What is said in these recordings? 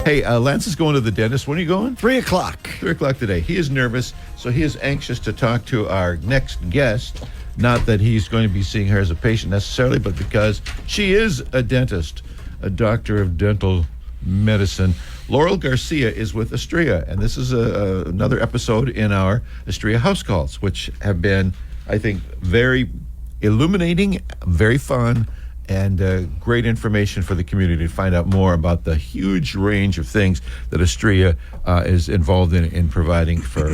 Hey, Lance is going to the dentist. When are you going? 3 o'clock. 3 o'clock today. He is nervous, so he is anxious to talk to our next guest. Not that he's going to be seeing her as a patient necessarily, but because she is a dentist, a doctor of dental medicine. Lauryl Garcia is with Astria, and this is another episode in our Astria House Calls, which have been, I think, very illuminating, very fun, and great information for the community to find out more about the huge range of things that Astria is involved in providing for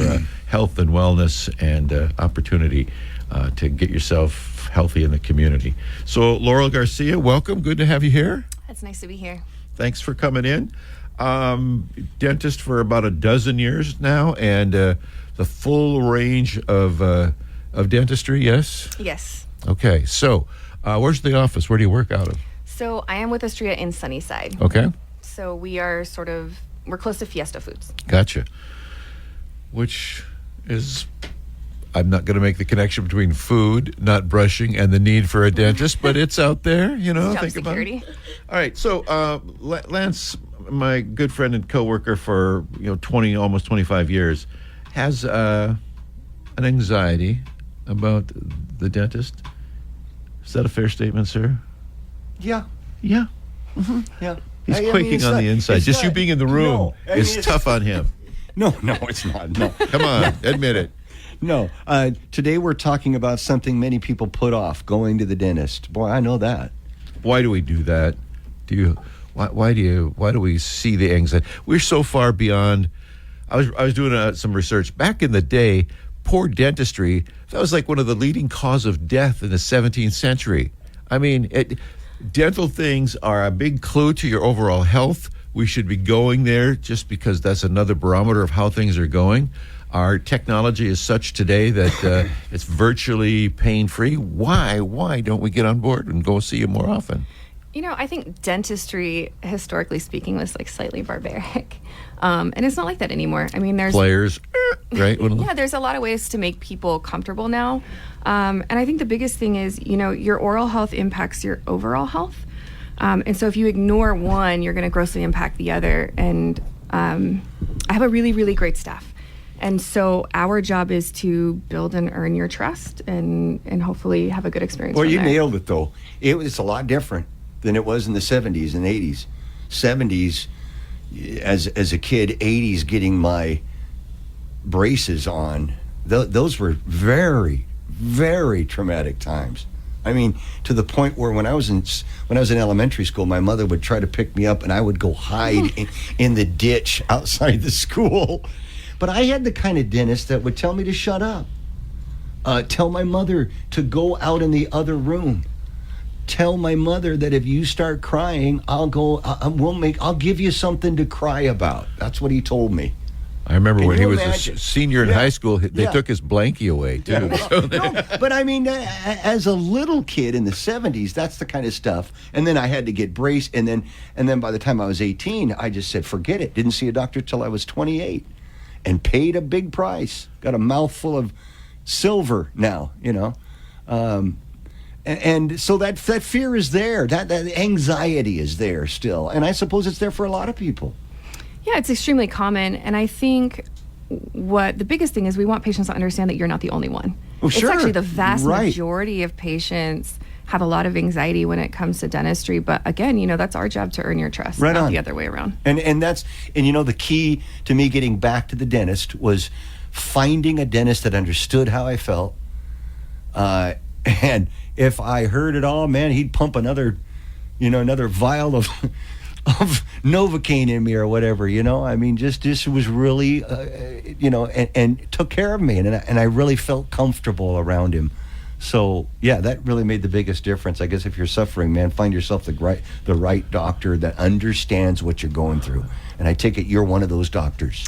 health and wellness and opportunity to get yourself healthy in the community. So, Lauryl Garcia, welcome. Good to have you here. It's nice to be here. Thanks for coming in. Dentist for about a dozen years now, and the full range of dentistry, yes? Yes. Okay, so where's the office? Where do you work out of? So I am with Astria in Sunnyside. Okay. So we are we're close to Fiesta Foods. Gotcha. Which is, I'm not going to make the connection between food, not brushing, and the need for a dentist, but it's out there, you know. Job think security. about it. All right, so Lance, my good friend and coworker for 20, almost 25 years, has an anxiety about the dentist. Is that a fair statement, sir? Yeah. Yeah. Mm-hmm. Yeah. He's quaking on the inside. Just you being in the room is tough on him. No, it's not. No. Come on, admit it. No. Today we're talking about something many people put off, going to the dentist. Boy, I know that. Why do we do that? Why do we see the anxiety? We're so far beyond. I was doing some research back in the day. Poor dentistry, that was like one of the leading cause of death in the 17th century. I mean, dental things are a big clue to your overall health. We should be going there just because that's another barometer of how things are going. Our technology is such today that it's virtually pain-free. Why don't we get on board and go see you more often? I think dentistry, historically speaking, was slightly barbaric. And it's not like that anymore. I mean, there's players, right? Yeah, there's a lot of ways to make people comfortable now. And I think the biggest thing is, your oral health impacts your overall health. And so if you ignore one, you're going to grossly impact the other. And I have a really, really great staff. And so our job is to build and earn your trust and hopefully have a good experience. Well, you there. nailed it, though. It was a lot different than it was in the 70s and 80s. 70s, as a kid, 80s getting my braces on, those were very, very traumatic times. I mean, to the point where when I was in elementary school, my mother would try to pick me up and I would go hide in the ditch outside the school. But I had the kind of dentist that would tell me to shut up. Tell my mother to go out in the other room. Tell my mother that if you start crying, I'll give you something to cry about. That's what he told me. I remember when he was imagine? a senior in high school, they took his blankie away, too. Yeah. No, but I mean, as a little kid in the 70s, that's the kind of stuff. And then I had to get braced. And then by the time I was 18, I just said, forget it. Didn't see a doctor till I was 28 and paid a big price. Got a mouthful of silver now, And so that fear is there. That anxiety is there still. And I suppose it's there for a lot of people. Yeah, it's extremely common. And I think what the biggest thing is we want patients to understand that you're not the only one. Oh, sure. It's actually the vast majority of patients have a lot of anxiety when it comes to dentistry. But again, that's our job to earn your trust, not the other way around. And the key to me getting back to the dentist was finding a dentist that understood how I felt. And if I heard it all, man, he'd pump another vial of Novocaine in me or whatever, I mean, just was really, and took care of me. And I really felt comfortable around him. So, yeah, that really made the biggest difference. I guess if you're suffering, man, find yourself the right doctor that understands what you're going through. And I take it you're one of those doctors.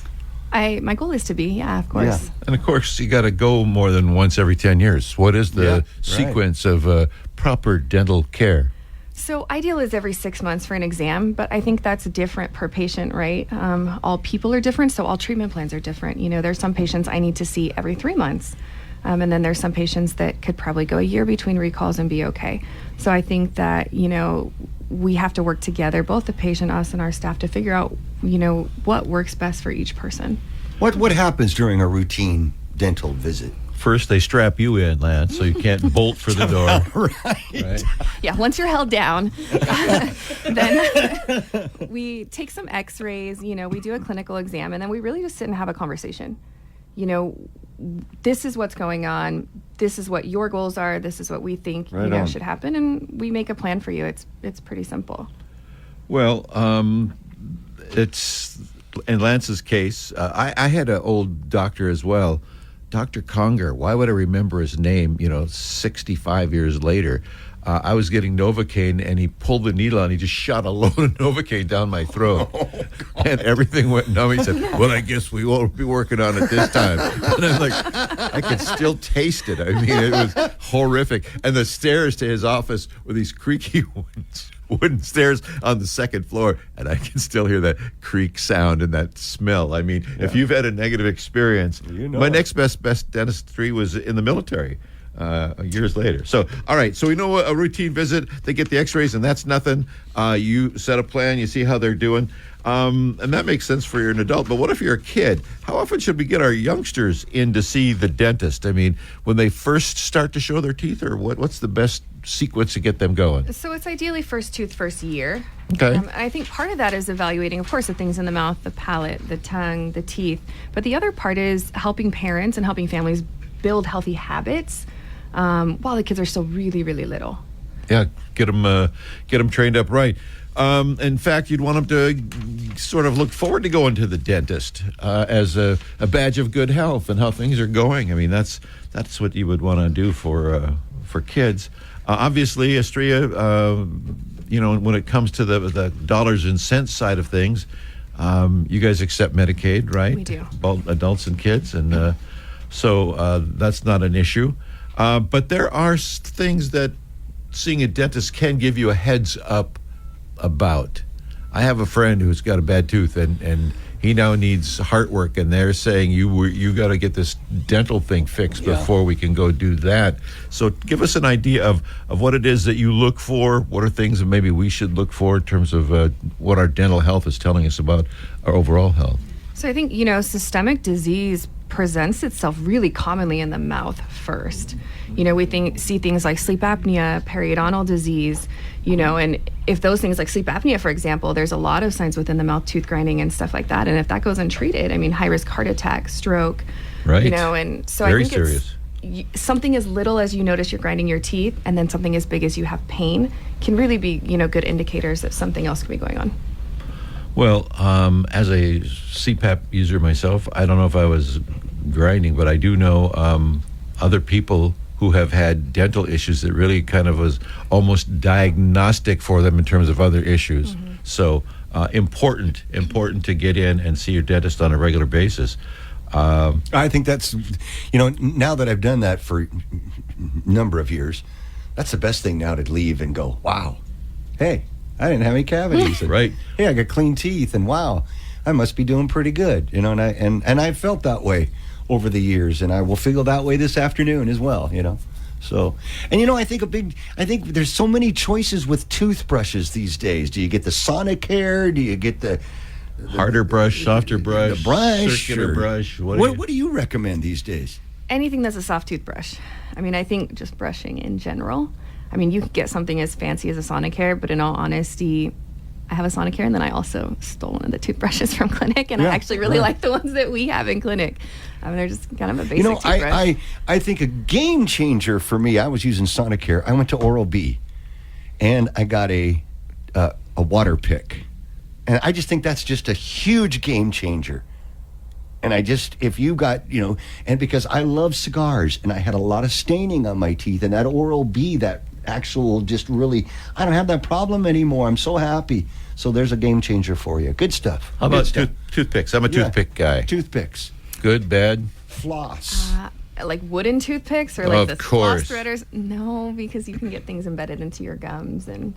My goal is to be, yeah, of course. Yeah. And of course, you got to go more than once every 10 years. What is the sequence of proper dental care? So ideal is every 6 months for an exam, but I think that's different per patient, right? All people are different, so all treatment plans are different. There's some patients I need to see every 3 months. And then there's some patients that could probably go a year between recalls and be okay. So I think that, we have to work together, both the patient, us, and our staff, to figure out, what works best for each person. What happens during a routine dental visit? First, they strap you in, Lance, so you can't bolt for the door. Right. Yeah, once you're held down, then we take some x-rays, we do a clinical exam, and then we really just sit and have a conversation. This is what's going on. This is what your goals are. This is what we think, should happen. And we make a plan for you. It's pretty simple. Well, it's in Lance's case, I had an old doctor as well, Dr. Conger. Why would I remember his name, 65 years later? I was getting Novocaine, and he pulled the needle and he just shot a load of Novocaine down my throat. And everything went numb. He said, well, I guess we won't be working on it this time. And I'm like, I could still taste it. I mean, it was horrific. And the stairs to his office were these creaky wooden stairs on the second floor, and I can still hear that creak sound and that smell. I mean, if you've had a negative experience, my next best dentistry was in the military. Years later. So, all right. So we know a routine visit. They get the x-rays, and that's nothing. You set a plan. You see how they're doing. And that makes sense for you're an adult. But what if you're a kid? How often should we get our youngsters in to see the dentist? I mean, when they first start to show their teeth, or what's the best sequence to get them going? So it's ideally first tooth, first year. Okay. And I think part of that is evaluating, of course, the things in the mouth, the palate, the tongue, the teeth. But the other part is helping parents and helping families build healthy habits while the kids are still really, really little. Yeah, get them trained up right. In fact, you'd want them to sort of look forward to going to the dentist as a badge of good health and how things are going. I mean, that's what you would want to do for kids. Obviously, Astria, when it comes to the dollars and cents side of things, you guys accept Medicaid, right? We do. Both adults and kids, and so that's not an issue. But there are things that seeing a dentist can give you a heads up about. I have a friend who's got a bad tooth, and he now needs heart work, and they're saying you got to get this dental thing fixed before we can go do that. So give us an idea of what it is that you look for. What are things that maybe we should look for in terms of what our dental health is telling us about our overall health? So I think, systemic disease presents itself really commonly in the mouth first. We see things like sleep apnea, periodontal disease, and if those things like sleep apnea, for example, there's a lot of signs within the mouth, tooth grinding and stuff like that. And if that goes untreated, high risk heart attack, stroke, right. And so Very I think serious. It's something as little as you notice you're grinding your teeth, and then something as big as you have pain can really be, good indicators that something else could be going on. Well, as a CPAP user myself, I don't know if I was grinding, but I do know other people who have had dental issues that really kind of was almost diagnostic for them in terms of other issues. Mm-hmm. So important to get in and see your dentist on a regular basis. I think that's, now that I've done that for a number of years, that's the best thing now to leave and go, wow, hey, I didn't have any cavities. Right. Hey, I got clean teeth, and wow, I must be doing pretty good. And I felt that way over the years, and I will feel that way this afternoon as well. So, and I think there's so many choices with toothbrushes these days. Do you get the Sonicare? Do you get the harder brush, softer brush, the brush, circular brush? What do you recommend these days? Anything that's a soft toothbrush. I think just brushing in general. You could get something as fancy as a Sonicare, but in all honesty, I have a Sonicare, and then I also stole one of the toothbrushes from clinic, and I actually really like the ones that we have in clinic. They're just kind of a basic toothbrush. I think a game changer for me, I was using Sonicare. I went to Oral-B, and I got a water pick. And I just think that's just a huge game changer. And if you got, and because I love cigars, and I had a lot of staining on my teeth, and that Oral-B, that actual just really, I don't have that problem anymore. I'm so happy. So there's a game changer for you. Good stuff. How about toothpicks? I'm a toothpick guy. Toothpicks. Good, bad? Floss. Like wooden toothpicks or like of the course. floss threaders? No, because you can get things embedded into your gums, and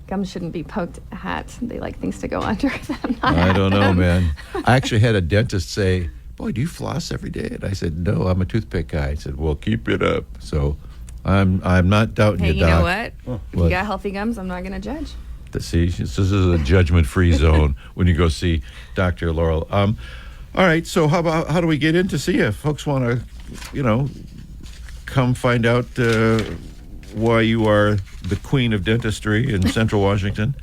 gums shouldn't be poked at. They like things to go under them. I don't know, man. I actually had a dentist say, boy, do you floss every day? And I said, no, I'm a toothpick guy. He said, well, keep it up. So I'm not doubting Hey, you, you Doc. know what? If you got healthy gums, I'm not going to judge. See, this is a judgment-free zone when you go see Dr. Lauryl. All right, so how do we get in to see you? If folks want to, come find out why you are the queen of dentistry in Central Washington.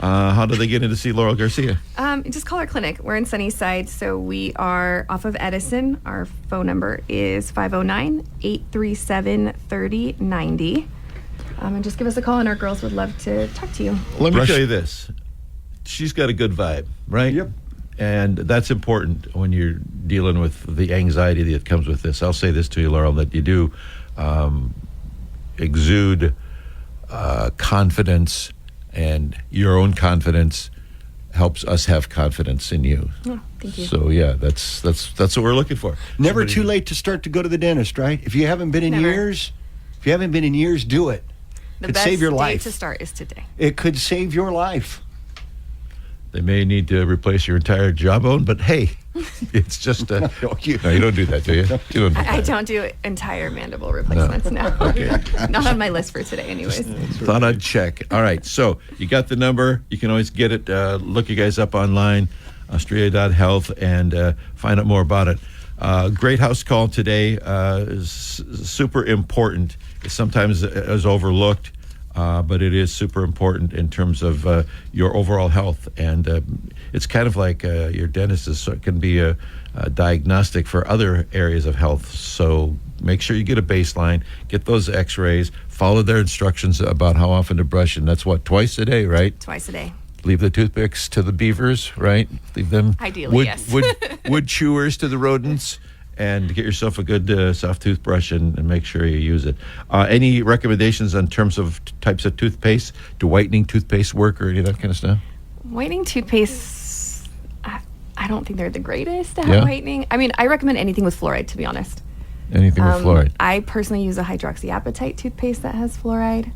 How do they get in to see Lauryl Garcia? Just call our clinic. We're in Sunnyside, so we are off of Edison. Our phone number is 509-837-3090. And just give us a call, and our girls would love to talk to you. Let me tell you this. She's got a good vibe, right? Yep. And that's important when you're dealing with the anxiety that comes with this. I'll say this to you, Lauryl, that you do exude confidence, and your own confidence helps us have confidence in you. Oh, thank you. So yeah, that's what we're looking for. Never too late to start to go to the dentist, right? If you haven't been in Never. years, do it. The Could best save your day life. to start is today. It could save your life. They may need to replace your entire jawbone, but hey, it's just no, you don't do that, do you? You don't do I that. don't do entire mandible replacements now. Not on my list for today, anyways. Thought I'd check. All right, so you got the number. You can always get it. Look you guys up online, Astria.health, and find out more about it. Great house call today. Is super important. It sometimes is overlooked, but it is super important in terms of your overall health. And it's kind of like your dentist can be a diagnostic for other areas of health. So make sure you get a baseline, get those x-rays, follow their instructions about how often to brush. And that's what, twice a day, right? Twice a day. Leave the toothpicks to the beavers, right? Leave them. Ideally, yes. wood chewers to the rodents. And get yourself a good soft toothbrush and make sure you use it. Any recommendations in terms of types of toothpaste? Do whitening toothpaste work or any of that kind of stuff? Whitening toothpaste, I don't think they're the greatest at whitening. I mean, I recommend anything with fluoride, to be honest. Anything with fluoride? I personally use a hydroxyapatite toothpaste that has fluoride.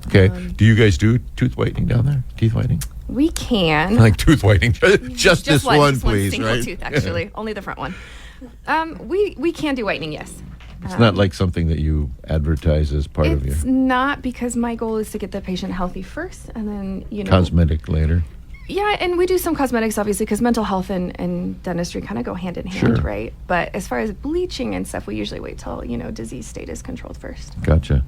Okay. Do you guys do tooth whitening down there? Teeth whitening? We can. Like tooth whitening. just this one, just please, single right? tooth, actually. Only the front one. We can do whitening, yes. It's not like something that you advertise as part of your It's not, because my goal is to get the patient healthy first, and then, cosmetic later. Yeah, and we do some cosmetics, obviously, because mental health and dentistry kind of go hand in hand, Sure. right? But as far as bleaching and stuff, we usually wait till, disease state is controlled first. Gotcha.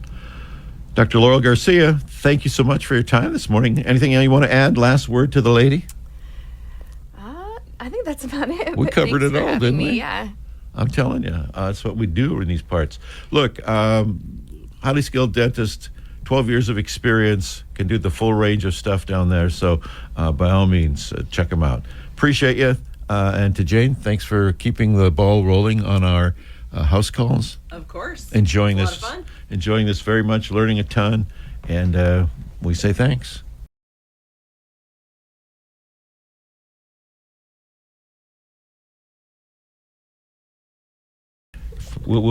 Dr. Lauryl Garcia, thank you so much for your time this morning. Anything you want to add? Last word to the lady? I think that's about it. We but covered thanks it for all, having didn't me. we? Yeah. I'm telling you, that's what we do in these parts. Look, highly skilled dentist, 12 years of experience, can do the full range of stuff down there. So by all means, check them out. Appreciate you. And to Jane, thanks for keeping the ball rolling on our house calls. Of course. Enjoying It's a this, lot of fun. enjoying this very much, learning a ton. And we say thanks. We'll